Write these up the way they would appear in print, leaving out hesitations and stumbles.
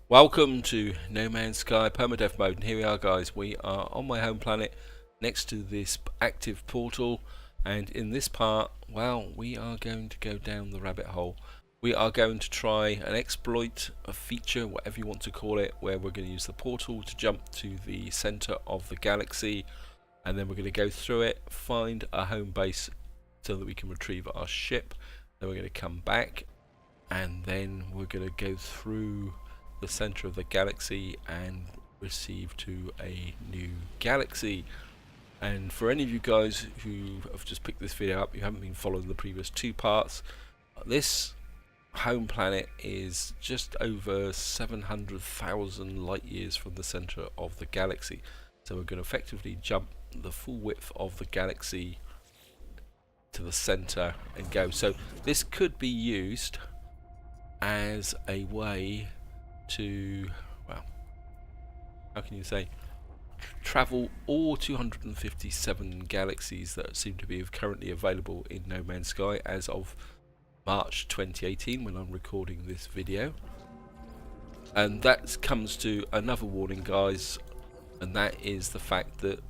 Welcome to No Man's Sky Permadeath mode, and here we are guys. We are on my home planet next to this active portal, and in this part, well, we are going to go down the rabbit hole. We are going to try an exploit, a feature, whatever you want to call it, where we're going to use the portal to jump to the center of the galaxy, and then we're going to go through it, find a home base so that we can retrieve our ship. Then we're going to come back, and then we're going to go through the center of the galaxy and receive to a new galaxy. And for any of you guys who have just picked this video up, you haven't been following the previous two parts, this home planet is just over 700,000 light years from the center of the galaxy, so we're going to effectively jump the full width of the galaxy to the center and go. So this could be used as a way to, well, how can you say, travel all 257 galaxies that seem to be currently available in No Man's Sky as of March 2018 when I'm recording this video. And that comes to another warning guys, and that is the fact that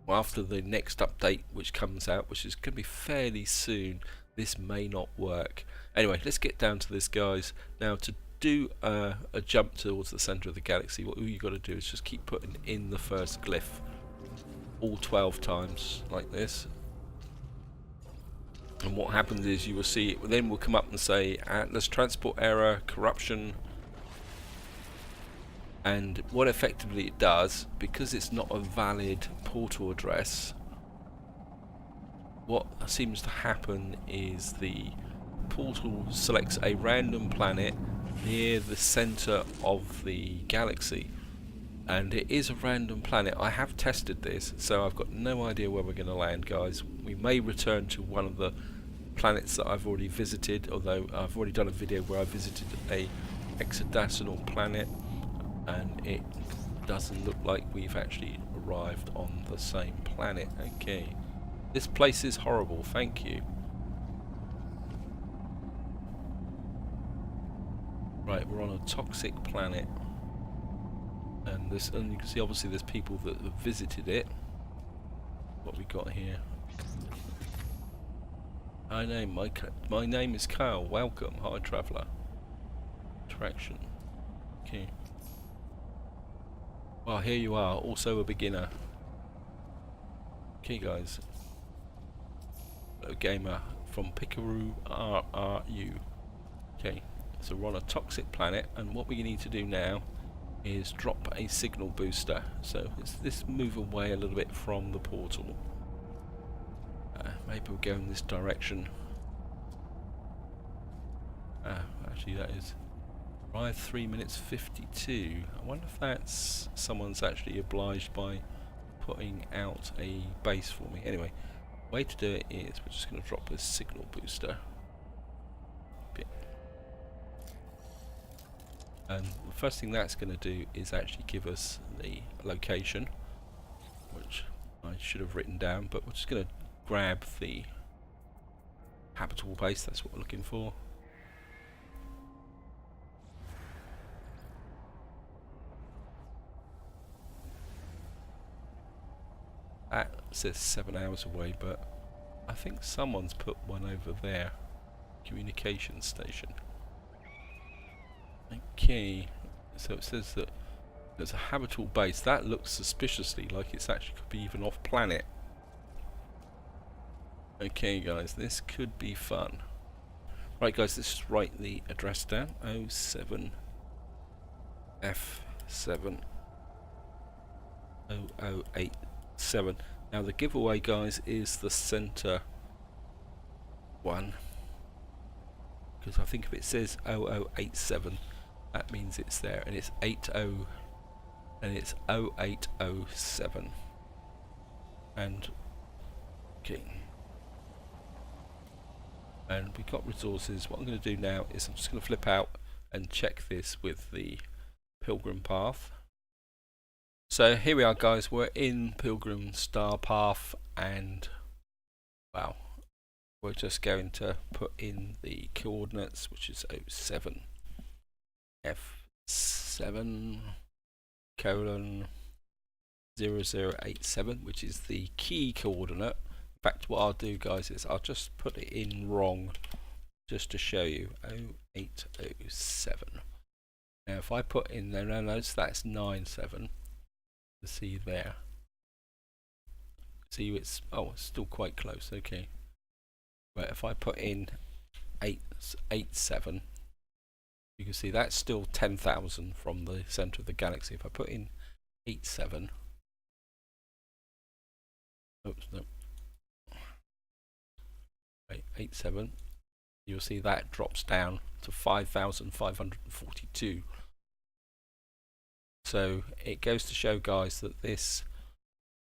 after the next update which comes out, which is going to be fairly soon, this may not work. Anyway, let's get down to this guys. Now, to do a jump towards the center of the galaxy, what you got to do is just keep putting in the first glyph all 12 times like this, and what happens is you will see it then will come up and say Atlas transport error, corruption. And what effectively it does, because it's not a valid portal address, what seems to happen is the portal selects a random planet near the center of the galaxy, and it is a random planet. I have tested this, so I've got no idea where we're going to land guys. We may return to one of the planets that I've already visited, although I've already done a video where I visited a hexadecimal planet, and it doesn't look like we've actually arrived on the same planet. Okay, this place is horrible, thank you. Right, we're on a toxic planet, and you can see obviously there's people that have visited it. What we got here? My name is Kyle. Welcome, hi traveller. Attraction. Okay. Well, here you are, also a beginner. Okay, guys. Hello, gamer from Pickaroo RRU. Okay. So we're on a toxic planet, and what we need to do now is drop a signal booster. So let's move away a little bit from the portal. Maybe we'll go in this direction. Actually that is arrive 3 minutes 52. I wonder if that's someone's actually obliged by putting out a base for me. Anyway, way to do it is we're just going to drop a signal booster. And the first thing that's going to do is actually give us the location, which I should have written down, but we're just going to grab the habitable base. That's what we're looking for. That says 7 hours away, but I think someone's put one over there. Communication station. Okay, so it says that there's a habitable base. That looks suspiciously like it's actually could be even off planet. Okay guys, this could be fun. Right guys, let's just write the address down. 07 F7 0087. Now the giveaway guys is the center one, because I think if it says 0087 that means it's there, and it's 80 and it's 0807. And okay, and we got resources. What I'm going to do now is I'm just going to flip out and check this with the Pilgrim path. So here we are guys, we're in Pilgrim Star Path, and wow, we're just going to put in the coordinates, which is 07 F7 7 colon 0087, which is the key coordinate. In fact, what I'll do, guys, is I'll just put it in wrong just to show you. 0807. Now if I put in there, now notice that's 97. You see there. See, it's still quite close. Okay, but if I put in 887, you can see that's still 10,000 from the center of the galaxy. If I put in 87, oops, no, 87, you'll see that drops down to 5,542. So it goes to show, guys, that this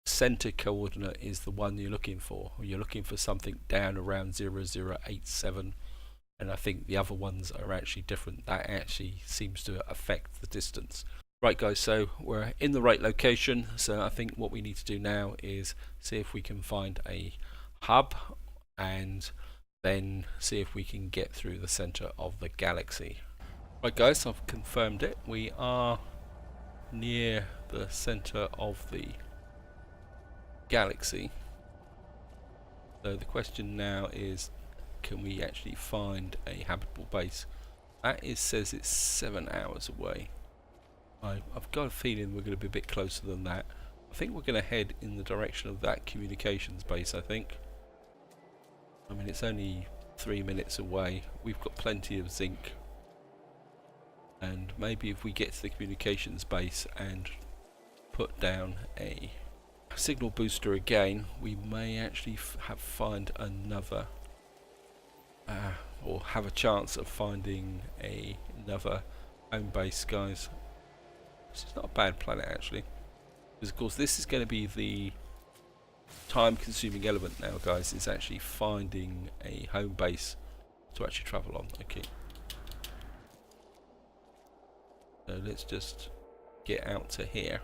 center coordinate is the one you're looking for. You're looking for something down around 0087, and I think the other ones are actually different. That actually seems to affect the distance. Right, guys, so we're in the right location, so I think what we need to do now is see if we can find a hub and then see if we can get through the center of the galaxy. Right, guys, I've confirmed it. We are near the center of the galaxy. So the question now is, can we actually find a habitable base? That says it's 7 hours away. I've got a feeling we're going to be a bit closer than that. I think we're going to head in the direction of that communications base, I think. I mean, it's only 3 minutes away. We've got plenty of zinc. And maybe if we get to the communications base and put down a signal booster again, we may actually find another or have a chance of finding another home base, guys. This is not a bad planet, actually, because of course this is going to be the time consuming element now, guys, is actually finding a home base to actually travel on. Okay, so let's just get out to here.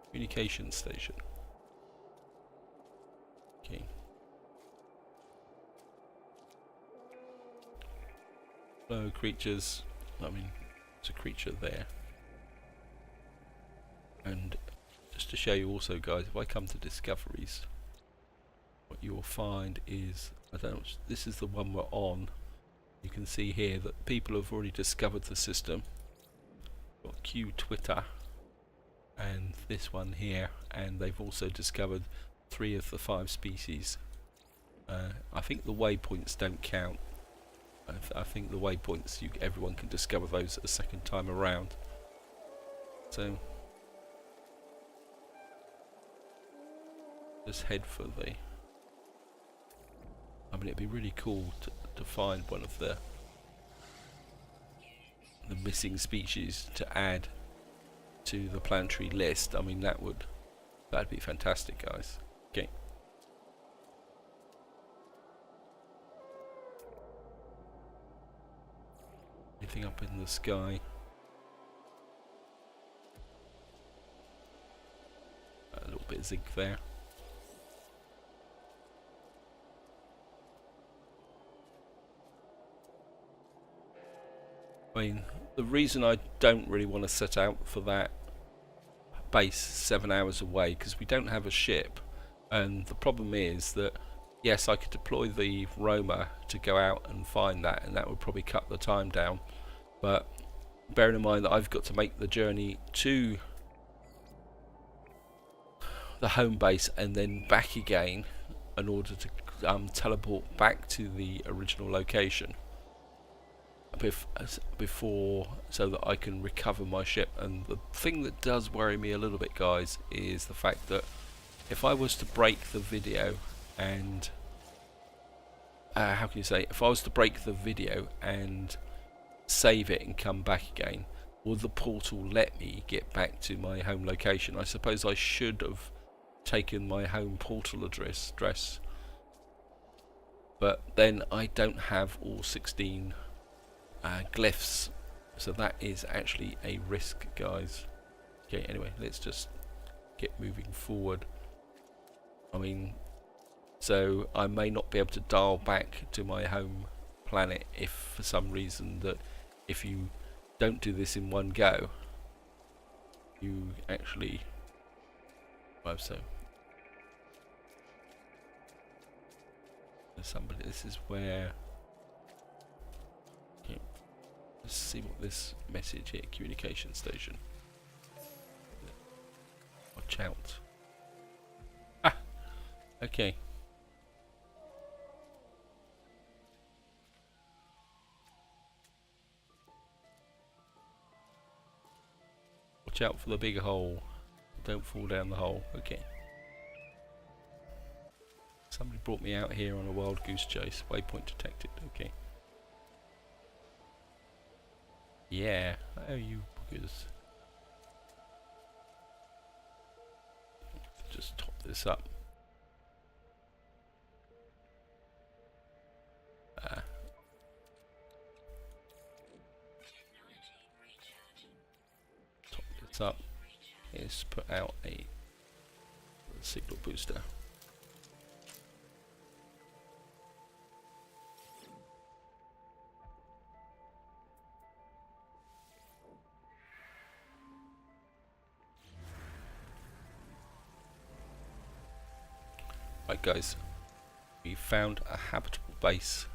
Communication station. Okay. Hello, creatures. I mean, there's a creature there. And just to show you also, guys, if I come to discoveries, what you will find is, I don't know, this is the one we're on. You can see here that people have already discovered the system. Got Q Twitter and this one here, and they've also discovered 3 of the 5 species. I think the waypoints don't count. I think the waypoints, everyone can discover those a second time around. So just head for the, I mean, it'd be really cool to find one of the missing species to add to the planetary list. I mean, that'd be fantastic, guys. Okay. Anything up in the sky? A little bit of zinc there. I mean, the reason I don't really want to set out for that base 7 hours away, because we don't have a ship, and the problem is that, yes, I could deploy the roamer to go out and find that, and that would probably cut the time down, but bearing in mind that I've got to make the journey to the home base and then back again in order to teleport back to the original location before, so that I can recover my ship. And the thing that does worry me a little bit, guys, is the fact that if I was to break the video and how can you say, if I was to break the video and save it and come back again, will the portal let me get back to my home location? I suppose I should have taken my home portal address, but then I don't have all 16 glyphs, so that is actually a risk, guys. Okay, anyway, let's just get moving forward. I mean, so I may not be able to dial back to my home planet if for some reason that if you don't do this in one go, you actually, well, so somebody, this is where, okay, let's see what this message here, communication station. Watch out. Ah, okay. Watch out for the big hole. Don't fall down the hole. Okay. Somebody brought me out here on a wild goose chase. Waypoint detected. Okay. Yeah. Oh, you boogers. Just top this up. Top this up. Is put out a signal booster. Right guys, we found a habitable base.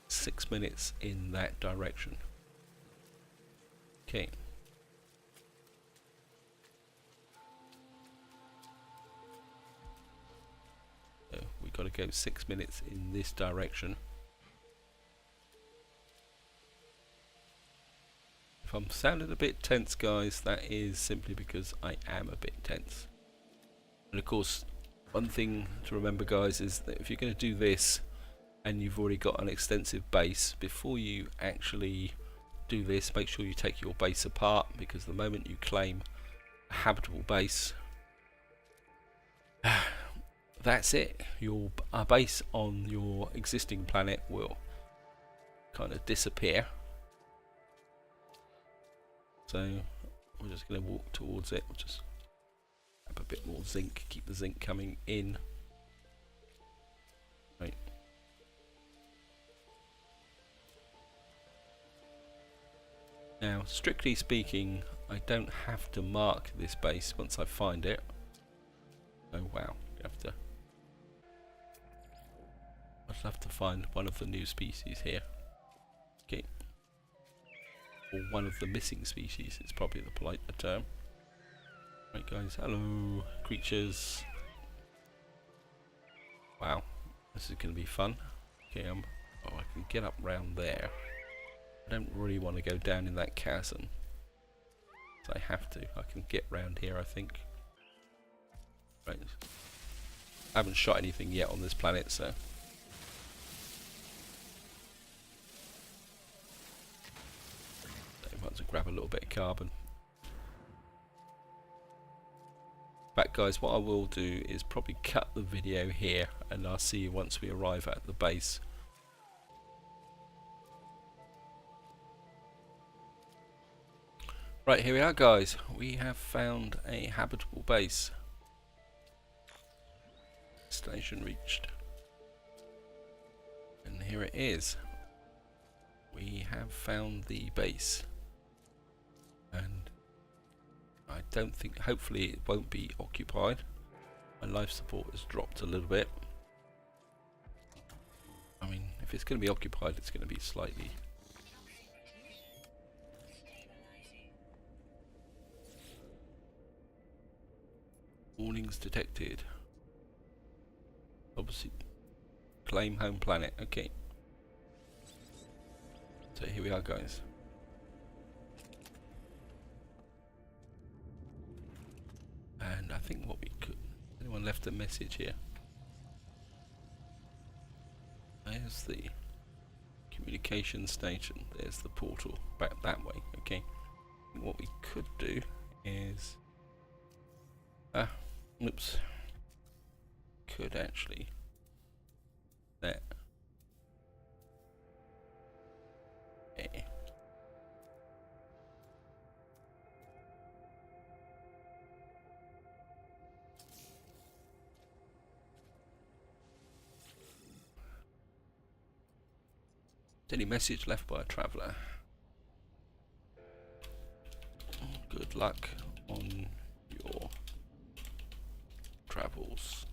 6 minutes in that direction. Okay. So we got to go 6 minutes in this direction. If I'm sounding a bit tense, guys, that is simply because I am a bit tense. And of course, one thing to remember, guys, is that if you're going to do this and you've already got an extensive base, before you actually do this, make sure you take your base apart, because the moment you claim a habitable base, that's it. Your base on your existing planet will kind of disappear. So we're just going to walk towards it. We'll just have a bit more zinc, keep the zinc coming in. Right. Now, strictly speaking, I don't have to mark this base once I find it. Oh wow, I'll have to find one of the new species here. Okay. Or one of the missing species, it's probably the politer term. Right guys, hello creatures. Wow, this is going to be fun. Okay, oh, I can get up round there. I don't really want to go down in that chasm. So I have to. I can get round here, I think. Right. I haven't shot anything yet on this planet, so. I might as well grab a little bit of carbon. But guys, what I will do is probably cut the video here, and I'll see you once we arrive at the base. Right, here we are guys, we have found a habitable base. Station reached. And here it is. We have found the base. And I don't think, hopefully it won't be occupied. My life support has dropped a little bit. I mean, if it's going to be occupied, it's going to be slightly. Warnings detected. Obviously, claim home planet. Okay. So here we are, guys. And I think what we could. Anyone left a message here? There's the communication station. There's the portal back that way. Okay. What we could do is. Oops. Could actually. There. Okay. Any message left by a traveller? good luck on your travels.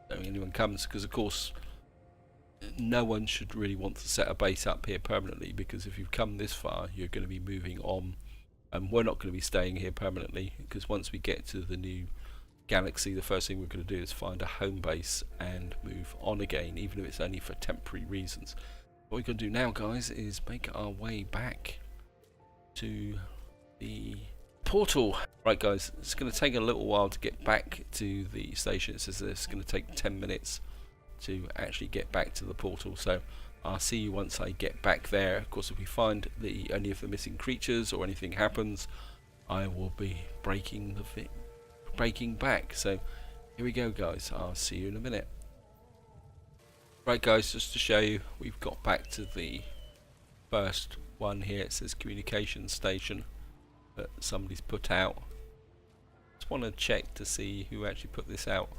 So anyone comes, because of course no one should really want to set a base up here permanently, because if you've come this far you're going to be moving on, and we're not going to be staying here permanently, because once we get to the new galaxy the first thing we're going to do is find a home base and move on again, even if it's only for temporary reasons. What we're going to do now, guys, is make our way back to the portal. Right guys, it's going to take a little while to get back to the station. It says it's going to take 10 minutes to actually get back to the portal, so I'll see you once I get back there. Of course, if we find any of the missing creatures or anything happens, I will be breaking back. So here we go, guys, I'll see you in a minute. Right guys, just to show you, we've got back to the first one here. It says communication station that somebody's put out. Just want to check to see who actually put this out.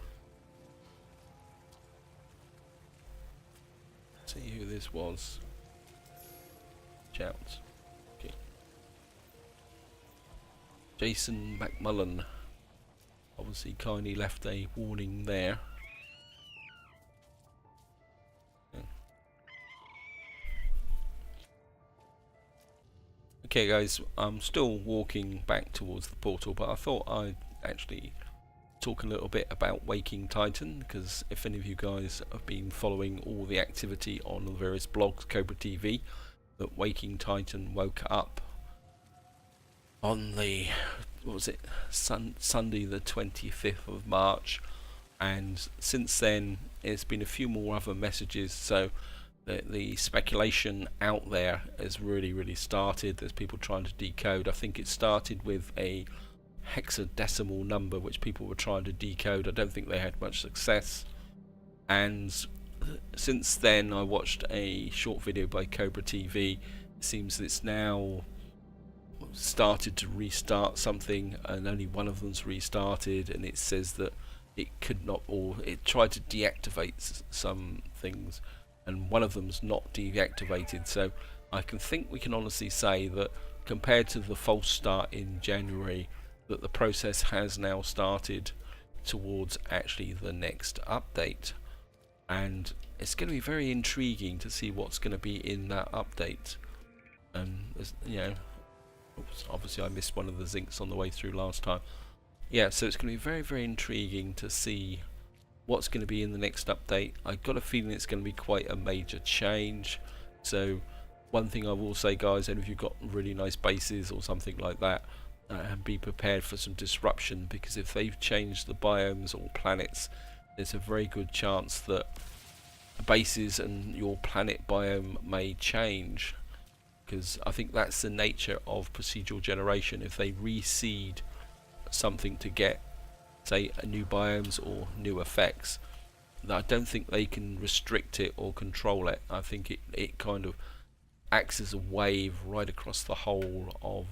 See who this was. Shout. Okay. Jason McMullen. Obviously kindly left a warning there. Okay guys, I'm still walking back towards the portal, but I thought I'd actually talk a little bit about Waking Titan, because if any of you guys have been following all the activity on the various blogs, Cobra TV, that Waking Titan woke up on the, what was it, Sunday the 25th of March, and since then there's been a few more other messages, so the speculation out there has really started. There's people trying to decode. I think it started with a hexadecimal number which people were trying to decode. I don't think they had much success, and since then I watched a short video by Cobra TV. It seems that it's now started to restart something, and only one of them's restarted, and it says that it could not, or it tried to deactivate some things and one of them's not deactivated. So I think we can honestly say that compared to the false start in January, that the process has now started towards actually the next update, and it's going to be very intriguing to see what's going to be in that update. And you know, obviously I missed one of the zincs on the way through last time. Yeah, so it's going to be very intriguing to see what's going to be in the next update. I've got a feeling it's going to be quite a major change. So one thing I will say, guys, and if you've got really nice bases or something like that, and be prepared for some disruption, because if they've changed the biomes or planets, there's a very good chance that the bases and your planet biome may change, because I think that's the nature of procedural generation. If they reseed something to get, say, new biomes or new effects, I don't think they can restrict it or control it. I think it kind of acts as a wave right across the whole of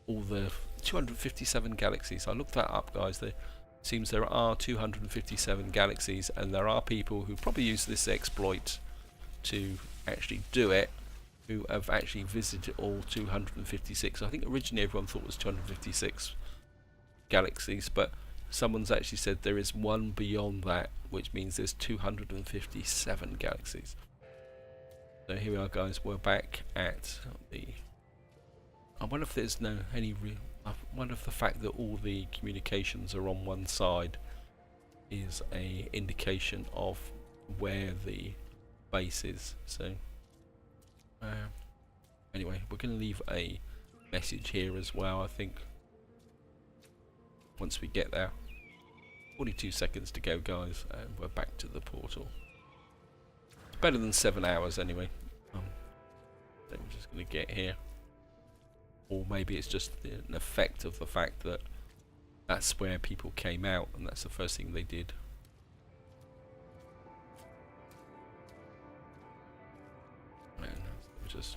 all the 257 galaxies. I looked that up, guys. It seems there are 257 galaxies, and there are people who probably use this exploit to actually do it, who have actually visited all 256. I think originally everyone thought it was 256 galaxies, but someone's actually said there is one beyond that, which means there's 257 galaxies. So here we are, guys. We're back at the... I wonder if there's I wonder if the fact that all the communications are on one side is a indication of where the base is. So anyway, we're going to leave a message here as well, I think, once we get there. 42 seconds to go, guys, and we're back to the portal. It's better than 7 hours anyway. So I'm just going to get here. Or maybe it's just an effect of the fact that that's where people came out and that's the first thing they did. Man, just...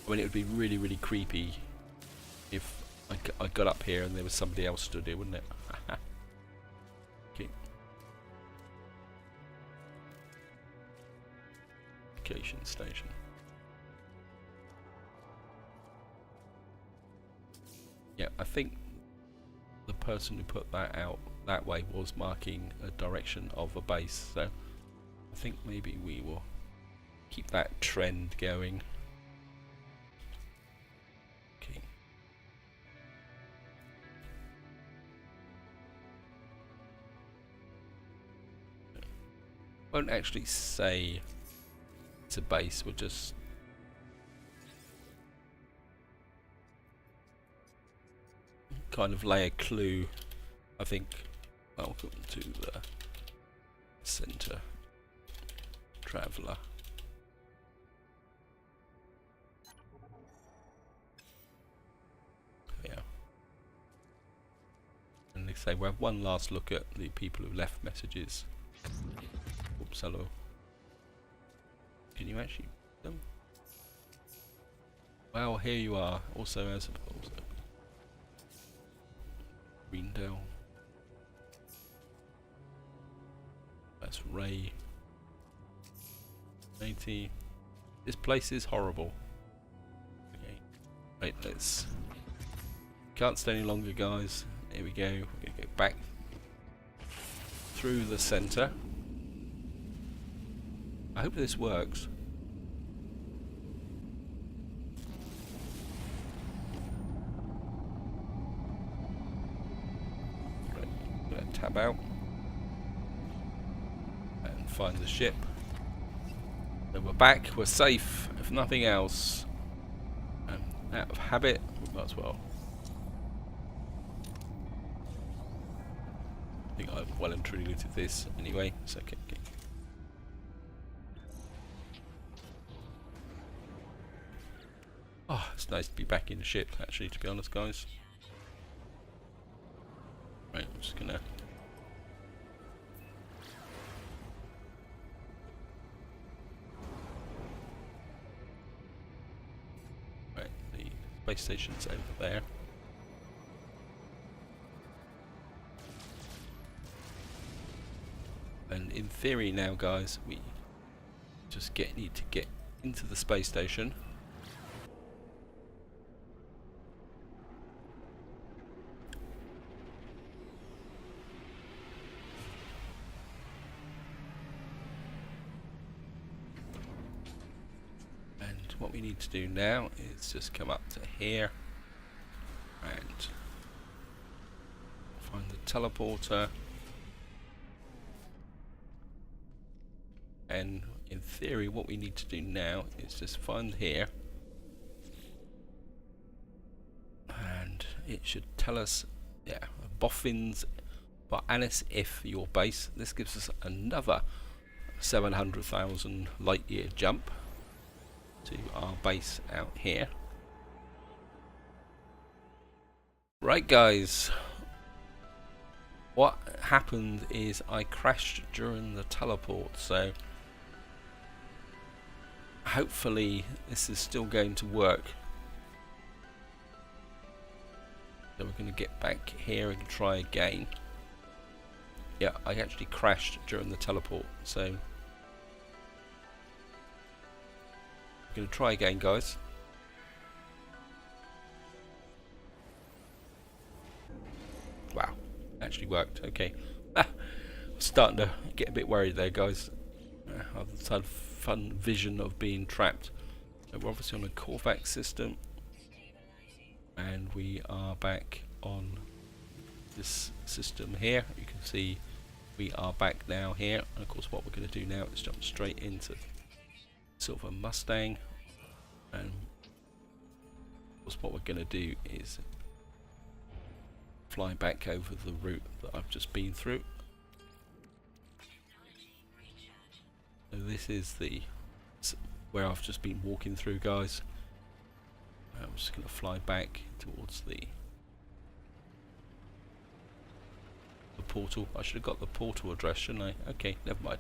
I mean, it would be really creepy if I got up here and there was somebody else stood here, wouldn't it? Okay. communication station. Yeah, I think the person who put that out that way was marking a direction of a base, so I think maybe we will keep that trend going. Okay. Won't actually say it's a base, we'll just kind of lay a clue. I think welcome to the center traveler. Yeah. And they say we'll have one last look at the people who left messages. Oops, hello. Can you actually read them? Well, here you are. Also, as also Greendale. That's Ray. 80. This place is horrible. Okay. Right, let's. Can't stay any longer, guys. Here we go. We're gonna go back through the center. I hope this works. Right, I'm gonna tab out and find the ship. Then we're back, we're safe, if nothing else. Out of habit, we might as well. I think I've well and truly looted this anyway, so okay. Oh, it's nice to be back in the ship, actually, to be honest, guys. Right, I'm just gonna. Right, the space station's over there. And in theory now, guys, we just need to get into the space station. What we need to do now is just come up to here and find the teleporter, and in theory what we need to do now is just find here, and it should tell us, yeah, Boffin's Anis if your base. This gives us another 700,000 light year jump to our base out here. Right, guys, what happened is I crashed during the teleport, so hopefully this is still going to work. So we're going to get back here and try again. Yeah, I actually crashed during the teleport, so going to try again, guys. Wow, actually worked. Okay. Starting to get a bit worried there, guys. I've had fun vision of being trapped. So we're obviously on a Corvax system, and we are back on this system here. You can see we are back now here, and of course what we're going to do now is jump straight into Silver Mustang, and of course what we're going to do is fly back over the route that I've just been through. So this is the where I've just been walking through, guys. I'm just going to fly back towards the portal. I should have got the portal address, shouldn't I? Okay, never mind.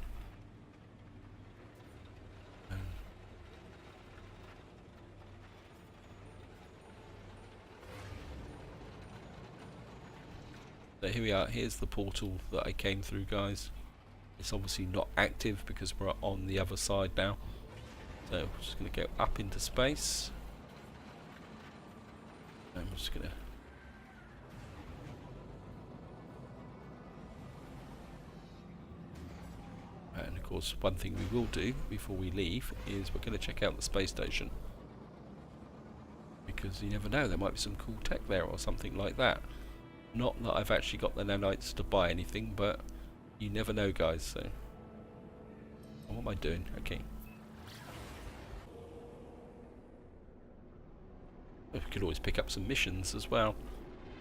So here we are, here's the portal that I came through, guys. It's obviously not active because we're on the other side now. So we're just going to go up into space. I'm just going to... And of course, one thing we will do before we leave is we're going to check out the space station. Because you never know, there might be some cool tech there or something like that. Not that I've actually got the nanites to buy anything, but you never know, guys. So, what am I doing? Okay. We could always pick up some missions as well.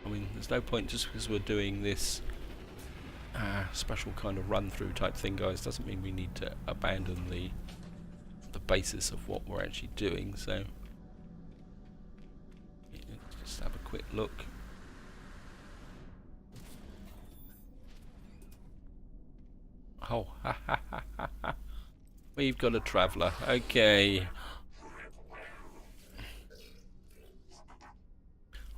I mean, there's no point just because we're doing this special kind of run-through type thing, guys. Doesn't mean we need to abandon the basis of what we're actually doing. So, let's just have a quick look. Oh, ha ha ha ha ha. We've got a traveller. Okay.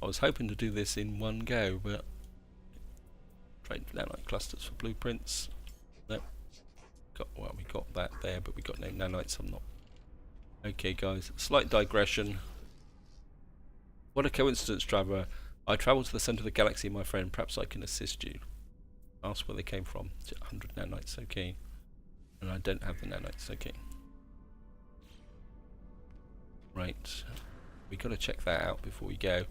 I was hoping to do this in one go, but trade nanite clusters for blueprints. No. Well, we got that there, but we got no nanites. I'm not. Okay, guys. Slight digression. What a coincidence, traveller. I travelled to the centre of the galaxy, my friend. Perhaps I can assist you. Ask where they came from. 100 nanites, okay. And I don't have the nanites, okay. Right. We got to check that out before we go.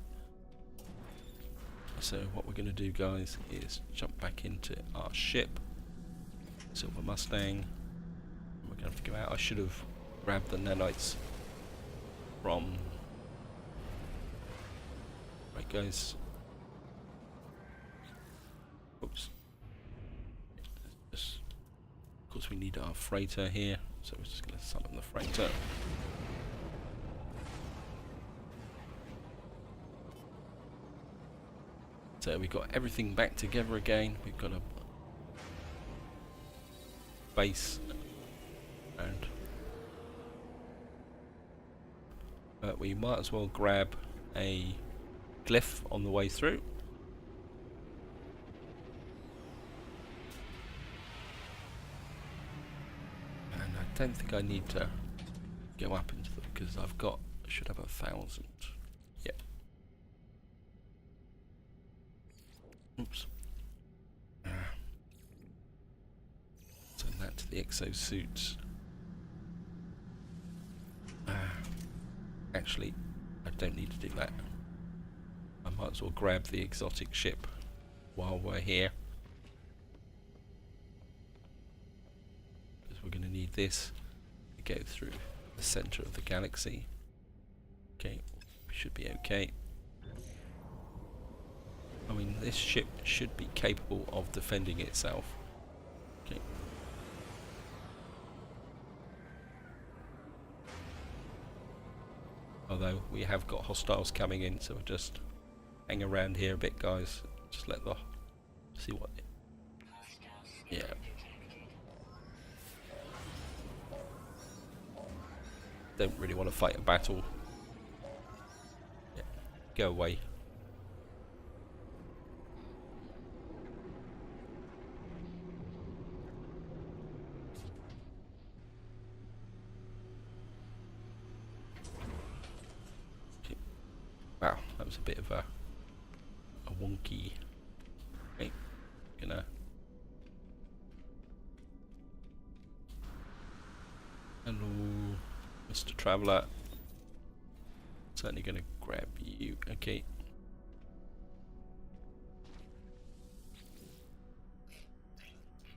So what we're going to do, guys, is jump back into our ship, Silver Mustang. And we're going to have to go out. I should have grabbed the nanites from... Right, guys. Oops. Of course, we need our freighter here, so we're just going to summon the freighter. So we've got everything back together again. We've got a base and we might as well grab a glyph on the way through. And I don't think I need to go up into them because I should have 1,000. Yeah. Oops. Send that to the exosuit. Actually, I don't need to do that. I might as well grab the exotic ship while we're here. Because we're going to need this to go through the centre of the galaxy. Okay, we should be okay. I mean, this ship should be capable of defending itself. Okay. Although we have got hostiles coming in, so we'll just hang around here a bit, guys. Just let the see what. Yeah. Don't really want to fight a battle. Yeah. Go away. Wow, that was a bit of a wonky. Okay, gonna. Hello, Mr. Traveller. Certainly gonna grab you. Okay.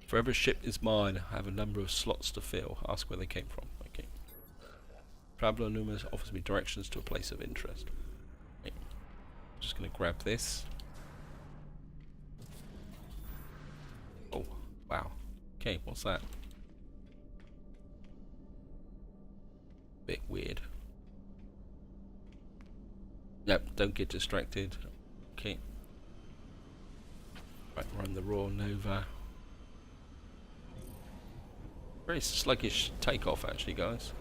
Forever ship is mine. I have a number of slots to fill. Ask where they came from. Okay. Traveller Numerous offers me directions to a place of interest. Just going to grab this. Oh, wow. Okay, what's that? Bit weird. Yep, don't get distracted. Okay. Right, we're on the Raw Nova. Very sluggish takeoff, actually, guys.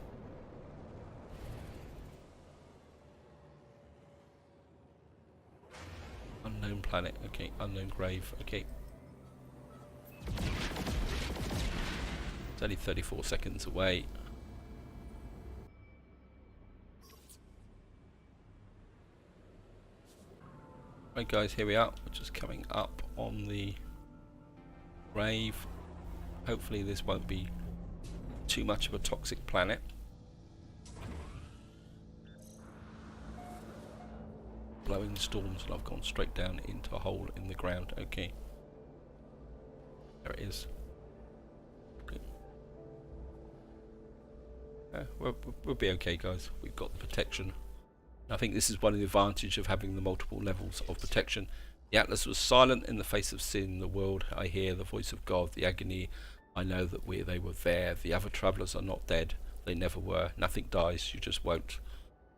Unknown planet, okay, unknown grave, okay. It's only 34 seconds away. Right guys, here we are. We're just coming up on the grave. Hopefully this won't be too much of a toxic planet. Blowing storms, and I've gone straight down into a hole in the ground. Okay. There it is. Okay. We'll be okay guys. We've got the protection. I think this is one of the advantages of having the multiple levels of protection. The Atlas was silent in the face of sin. The world, I hear the voice of God, the agony. I know that they were there. The other travellers are not dead. They never were. Nothing dies. You just won't.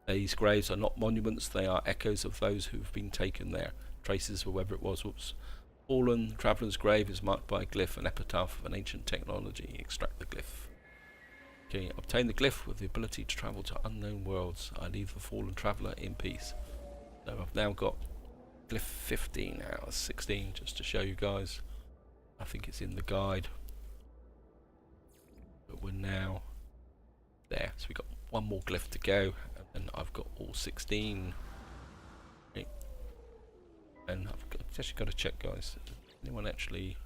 These graves are not monuments. They are echoes of those who have been taken there. Traces of whoever it was. Whoops. Fallen traveller's grave is marked by a glyph, an epitaph of an ancient technology. Extract the glyph. Okay, obtain the glyph with the ability to travel to unknown worlds. I leave the fallen traveller in peace. So I've now got glyph 15 out of 16 just to show you guys. I think it's in the guide. But we're now there. So we've got one more glyph to go, and then I've got all 16. Okay. And I've actually got to check, guys. Anyone actually...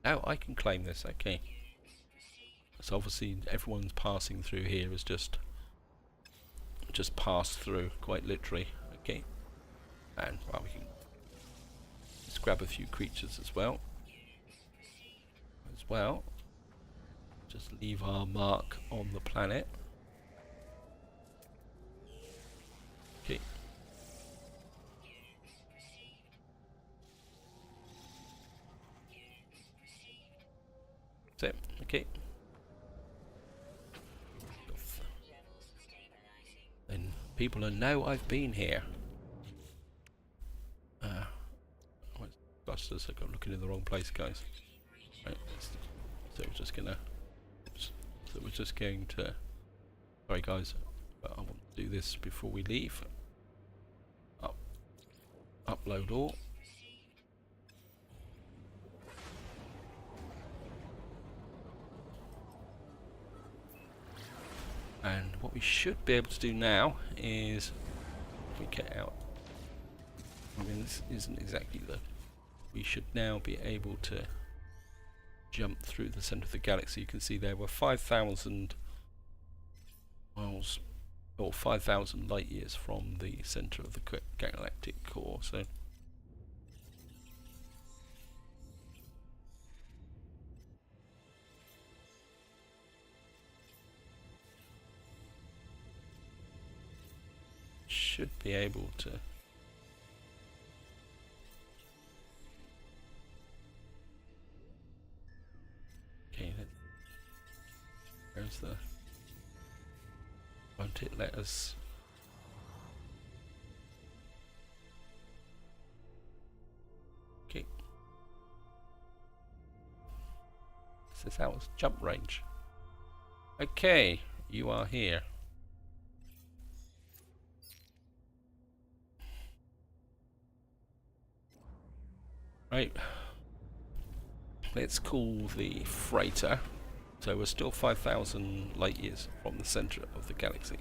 Now I can claim this, okay. So obviously everyone's passing through here is just passed through, quite literally, okay. And well, we can just grab a few creatures as well. Just leave our mark on the planet. Okay. That's it, okay. Then people will know I've been here. Busters, I'm looking in the wrong place, guys. Right, so we're just gonna. Oops, so we're just going to. Sorry, guys, but I want to do this before we leave. Upload all. And what we should be able to do now is, if we get out, I mean this isn't exactly the, we should now be able to jump through the centre of the galaxy. You can see there were 5,000 miles, or 5,000 light years from the centre of the galactic core, so should be able to okay, there's the, won't it let us okay, this is our jump range. Okay, you are here. Right, let's call the freighter. So we're still 5,000 light years from the centre of the galaxy.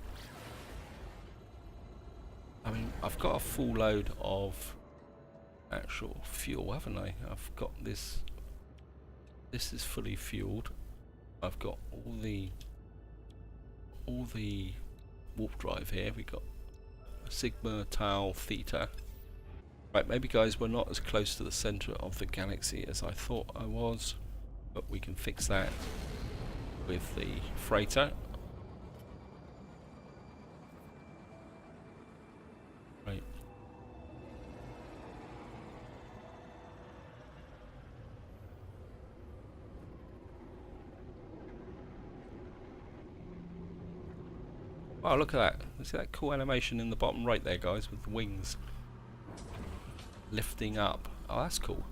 I mean, I've got a full load of actual fuel, haven't I? I've got this. This is fully fueled. I've got all the warp drive here. We got Sigma, Tau, Theta. Right, maybe guys, we're not as close to the centre of the galaxy as I thought I was, but we can fix that with the freighter. Right. Oh, look at that. See that cool animation in the bottom right there, guys, with the wings lifting up. Oh, that's cool.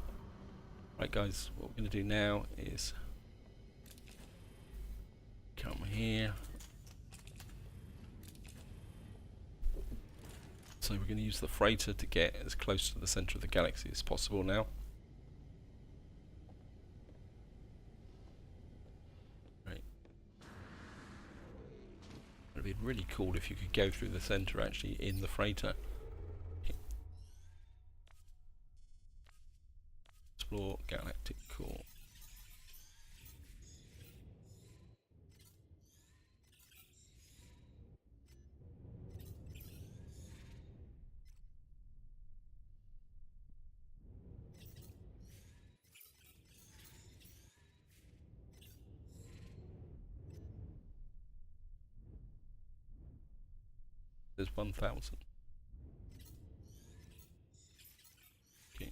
Right, guys, what we're going to do now is come here. So we're going to use the freighter to get as close to the centre of the galaxy as possible now. Right. be really cool if you could go through the centre actually in the freighter. Explore galactic core. There's 1,000. Okay.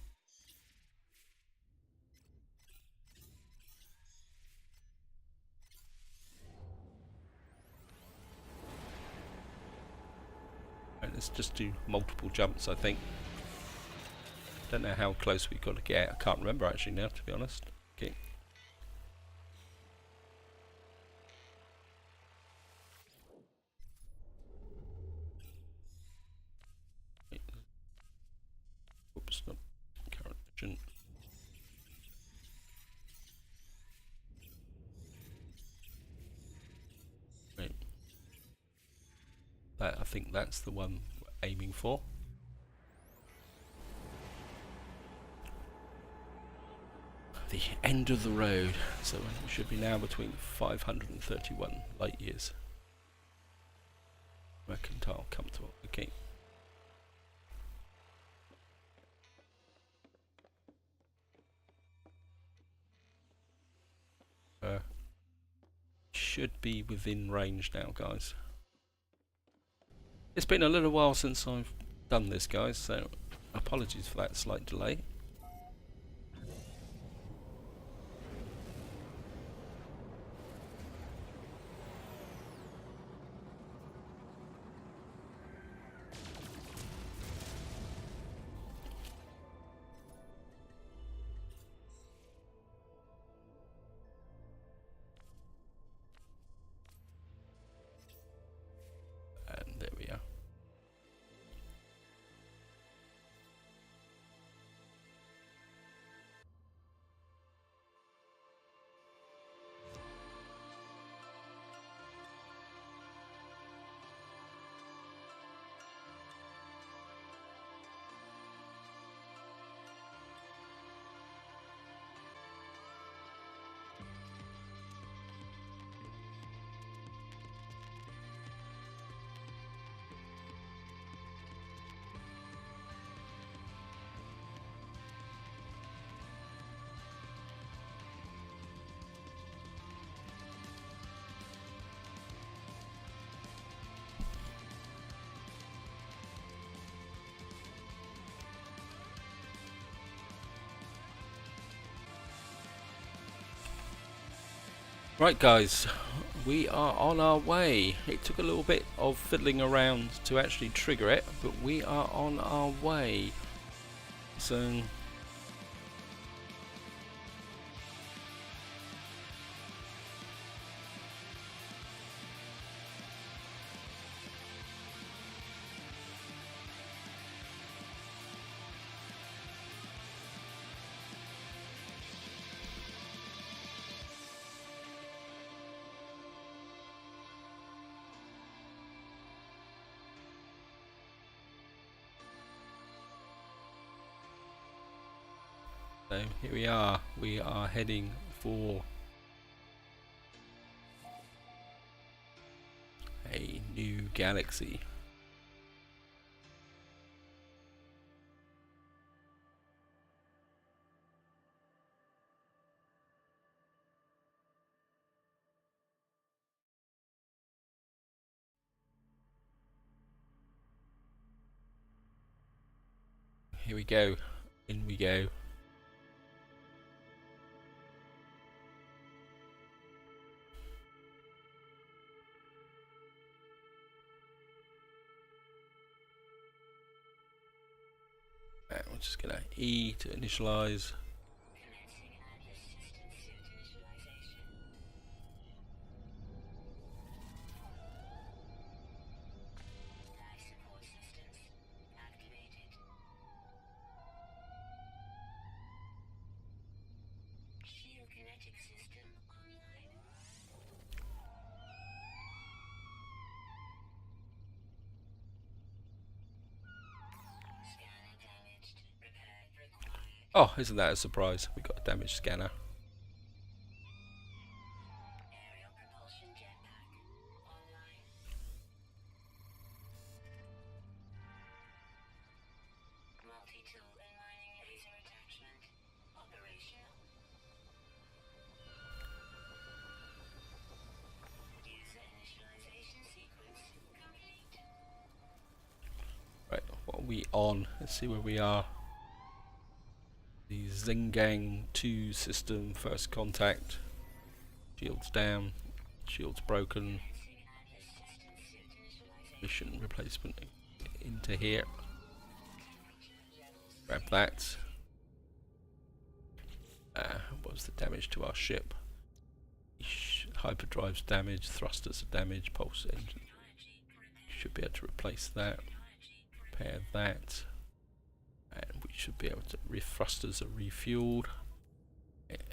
Right, let's just do multiple jumps, I think. Don't know how close we got to get. I can't remember actually now, to be honest. Okay. Oops, no. Current mission. Right. I think that's the one we're aiming for. The end of the road. So we should be now between 531 light years. Mercantile comfortable. Okay. Should be within range now, guys. It's been a little while since I've done this, guys, so apologies for that slight delay. And there we are. Right, guys, we are on our way. It took a little bit of fiddling around to actually trigger it, but we are on our way. So here we are. We are heading for a new galaxy. Here we go. In we go. We're just gonna E to initialize. Oh, isn't that a surprise? We got a damage scanner. Right, what are we on? Let's see where we are. The Zingang 2 system, first contact. Shields down, shields broken. Mission replacement into here. Grab that. What's the damage to our ship? Hyperdrive's damaged, thrusters are damaged, pulse engine. Should be able to replace that. Repair that. And we should be able to. Thrusters are refueled.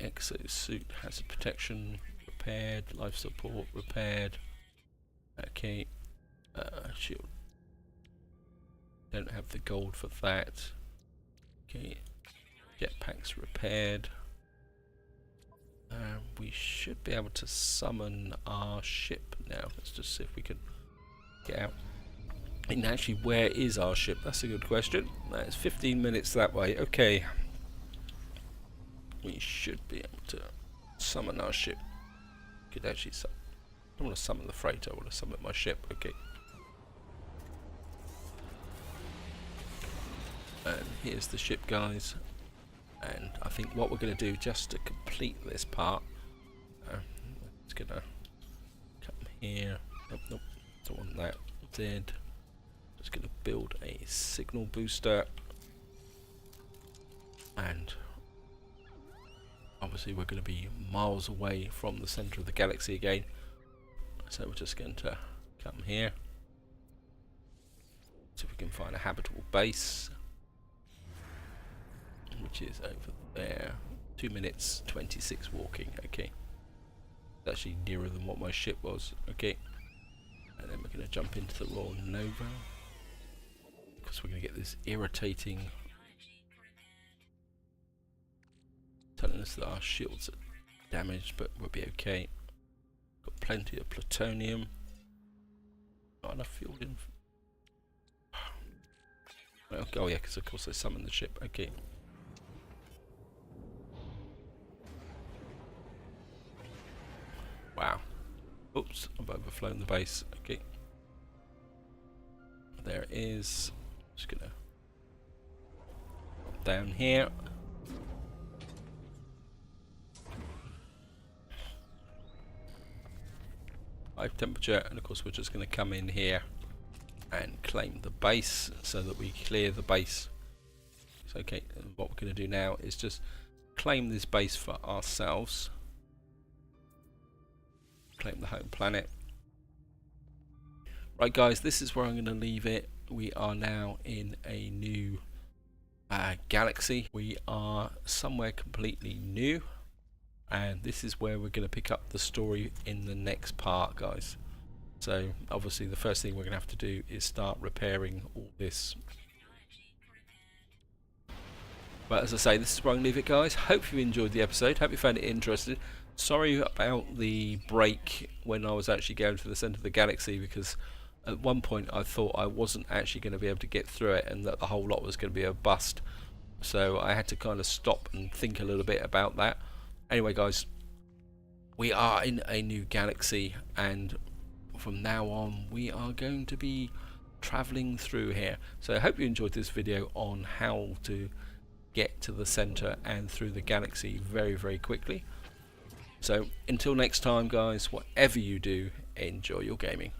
Exosuit hazard protection repaired. Life support repaired. Okay. Shield. Don't have the gold for that. Okay. Jetpacks repaired. We should be able to summon our ship now. Let's just see if we can get out. And actually, where is our ship? That's a good question. It's 15 minutes that way. Okay. We should be able to summon our ship. Could actually summon. I don't want to summon the freighter. I want to summon my ship. Okay. And here's the ship, guys. And I think what we're going to do, just to complete this part, it's going to come here. Nope, don't want that. Dead. Just going to build a signal booster, and obviously we're going to be miles away from the center of the galaxy again, so we're just going to come here, see if we can find a habitable base, which is over there. 2 minutes 26 walking. Okay, it's actually nearer than what my ship was. Okay, and then we're going to jump into the Royal Nova, because we're going to get this irritating telling us that our shields are damaged, but we'll be okay. Got plenty of plutonium. Not enough fuel in. Oh yeah, because of course I summoned the ship. Okay. Wow. Oops, I've overflown the base. Okay. There it is. Just gonna pop down here. High temperature, and of course we're just gonna come in here and claim the base so that we clear the base. So, okay, and what we're gonna do now is just claim this base for ourselves. Claim the home planet. Right guys, this is where I'm going to leave it. We are now in a new galaxy. We are somewhere completely new, and this is where we're going to pick up the story in the next part, guys. So obviously the first thing we're going to have to do is start repairing all this. But as I say, this is where I'm going to leave it, guys. Hope you enjoyed the episode. Hope you found it interesting. Sorry about the break when I was actually going to the centre of the galaxy, because at one point I thought I wasn't actually going to be able to get through it and that the whole lot was going to be a bust. So I had to kind of stop and think a little bit about that. Anyway guys, we are in a new galaxy, and from now on we are going to be travelling through here. So I hope you enjoyed this video on how to get to the centre and through the galaxy very, very quickly. So until next time guys, whatever you do, enjoy your gaming.